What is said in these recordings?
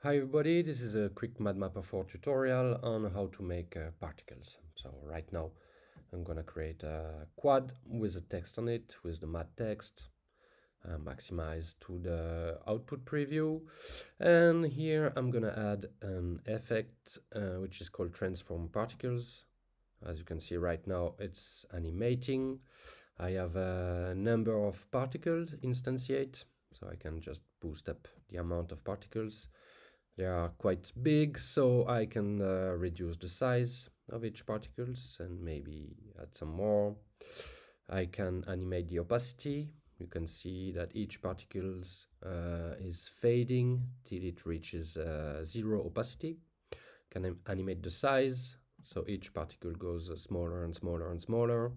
Hi everybody, this is a quick MadMapper 4 tutorial on how to make particles. So right now I'm gonna create a quad with a text on it, with the Mad text, maximized to the output preview. And here I'm gonna add an effect which is called TransformParticles. As you can see right now, it's animating. I have a number of particles instantiate, so I can just boost up the amount of particles. They are quite big, so I can reduce the size of each particles and maybe add some more. I can animate the opacity. You can see that each particles is fading till it reaches zero opacity. Can animate the size, so each particle goes smaller and smaller and smaller.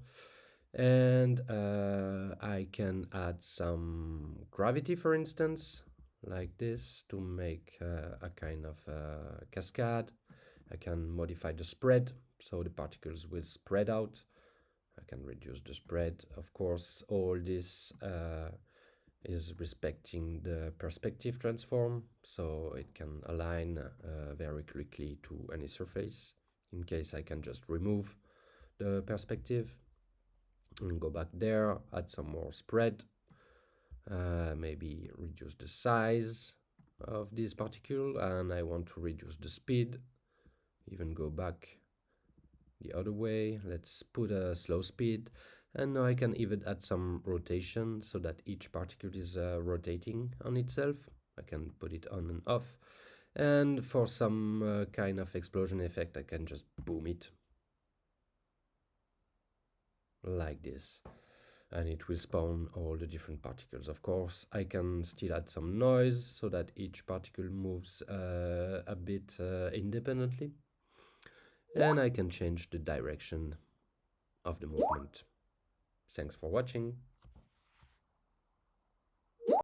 And I can add some gravity, for instance, like this, to make a kind of cascade. I can modify the spread, so the particles will spread out. I can reduce the spread. Of course, all this is respecting the perspective transform, so it can align very quickly to any surface. In case I can just remove the perspective and go back there, add some more spread, maybe reduce the size of this particle, and I want to reduce the speed, even go back the other way. Let's put a slow speed, and now I can even add some rotation so that each particle is rotating on itself. I can put it on and off, and for some kind of explosion effect I can just boom it like this, and it will spawn all the different particles. Of course, I can still add some noise so that each particle moves a bit independently, and I can change the direction of the movement. Thanks for watching.